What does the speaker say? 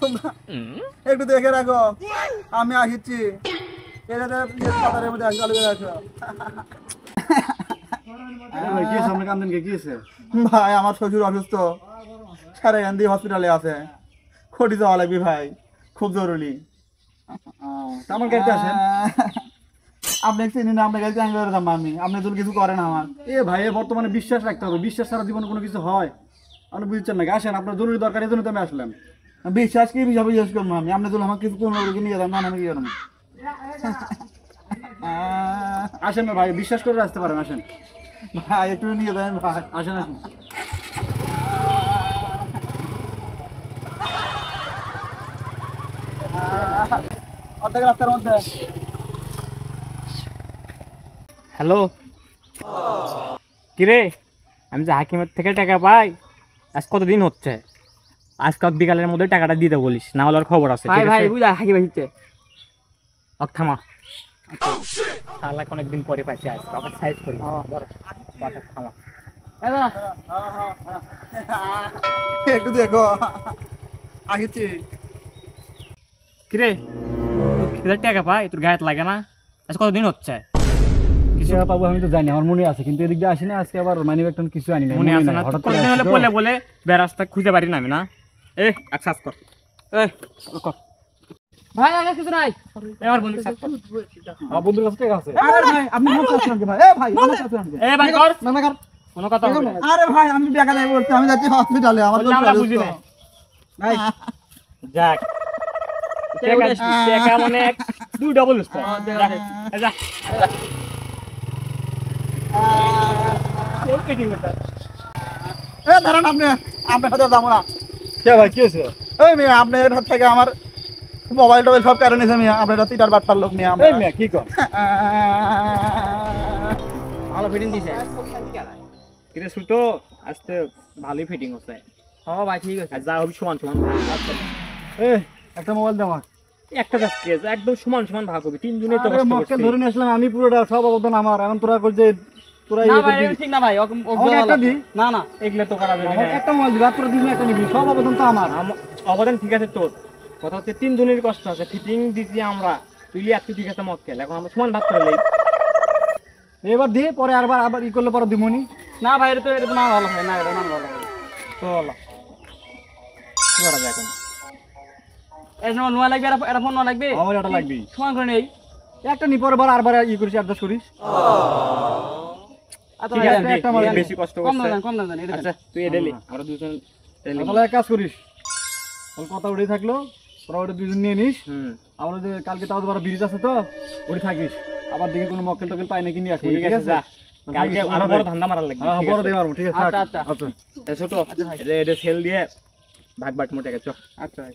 তোমরা একটু দেখে রাখো, আমি আসছি। ভাই আমার শ্বশুর অসুস্থ, সারা গান্ধী হসপিটালে আছে, খটি যাওয়া লাগবে ভাই, খুব জরুরি। আমার কাছে আসেন। আপনি চিনি না, আপনার কাছে আমি, আপনি তো কিছু করেন আমার। এ ভাই বর্তমানে বিশ্বাস রাখতে হবে, বিশ্বাস ছাড়া জীবনে কোনো কিছু হয় আপনি বুঝছেন নাকি? আসেন, আপনার জরুরি দরকার, এই জন্য তো আমি আসলাম। বিশ্বাস কি বিশ্বাস করবো আমি, আপনি তো আমাকে কিছু কোনো নিয়ে যান না, আমি কি করবো? আসেন না ভাই, বিশ্বাস করে আসতে পারেন, আসেন ভাই একটু নিয়ে যান ভাই, আসেন আসেন। অর্ধেক রাস্তার মধ্যে। হ্যালো, কিরে আমি যে হাকিমের থেকে টাকা পাই, আজ কতদিন হচ্ছে, আজকে বিকালের মধ্যে টাকাটা দিতে বলিস, না হলে ওর খবর আছে। ভাই ভাই বুঝা হাকিম আসছে। থামা, তাহলে অনেকদিন পরে পাইছি, আজকে আবার সাইজ করি। থামা, একটু দেখো, আসছি। কিরে তোর টাকা পাই, তোর গায়ে লাগে না? আজ কতদিন হচ্ছে? কিছু পাবো আমি তো জানি, আমার মনে আছে, কিন্তু এদিক দিয়ে আসি না আজকে, আবার মানি ব্যাগ কিছু আনি না, মনে আছে না? কতদিন হলে বলে বলে বেরাস্তা খুঁজে পারি না আমি, না? এক সাজ কর, কর ভাই আগে কিছু নাই। আমার বন্ধু সাজ কর। আমার বন্ধুর কাছে টাকা আছে। আরে ভাই আপনি মন চাচ্ছেন নাকি ভাই? ভাই মন চাচ্ছেন নাকি? ভাই কর, না কর। কোনো কথা হবে না। আরে ভাই আমি টাকা দেব বলতে, আমি যাচ্ছি হসপিটালে, আমার বললে আমরা বুঝি না। ভাই যাক, টাকা মানে দুই ডবল হচ্ছে। যা ধরেন আপনি, আপনার সাথে যাবো না। কে ভাই কি আছে? এই মেয়ে আপনার হাত থেকে আমার মোবাইল টোবাইল সব কারণে মেয়ে, আপনার তিনটার বাটপার লোক নিয়ে এই মিয়া কি কর? ভালো ফিটিং দিছে। কিরে সুটো, আজকে ভালোই ফিটিং হচ্ছে। হ্যাঁ ভাই ঠিক আছে। যা হবে সমান সমান। এ একটা মোবাইল দাও আমার। একটা যাচ্ছে একদম সমান সমান ভাগ হবে, তিনজনের তো আরে কষ্ট মক্কেল করছে। ধরে নিয়ে আসলাম আমি, পুরোটা সব অবদান আমার। এখন তোরা করছে তোরা না ইয়ে ভাই করবি। এটা ঠিক না ভাই, আমাকে একটা দি। না না এগুলো তো করা যাবে আমাকে না। একটা মোবাইল দিবি, আর তোরা দিবি একটা নিবি, সব অবদান তো আমার। অবদান ঠিক আছে তোর, কথা হচ্ছে তিনজনের কষ্ট আছে। ফিটিং দিচ্ছি আমরা, তুই এত ঠিক আছে মক্কেল, এখন আমরা সমান ভাগ করে নেই। এবার দি, পরে আবার ই করলে পরে দিমনি। না ভাই এটা তো না ভালো হয় না, এটা না ভালো হয়। চল কি করা যায় এখন? এই সময় নোয়া লাগবে, এটা ফোন নোয়া লাগবে, আমার এটা লাগবে। সমান করে নেই। একটা নি পরে আরবার ই করিস, অ্যাডজাস্ট করিস। আচ্ছা ঠিক ভাই, আছে, একটা দে, দেন। বেশি কষ্ট কম করছে। দাম দেন এটা দেন। আচ্ছা তুই এডেলি, আমরা দুজন এডেলি। তাহলে এক কাজ করিস, তাহলে কথা উঠে থাকলো, তোরা ওটা দুজন নিয়ে নিস। আমরা যে কালকে তাও বড় ব্রিজ আছে তো, ওটি থাকিস। আবার দেখি কোনো মক্কেল টকেল পাই নাকি নিয়ে আসবি, ঠিক আছে যা, কালকে আরো বড় ধান্দা মারা লাগবে। হ্যাঁ বড় দিয়ে মারবো, ঠিক আছে? আচ্ছা, আচ্ছা। আচ্ছা ছোট এটা সেল দিয়ে ভাগ বাট মোটে গেছো। আচ্ছা ভাই।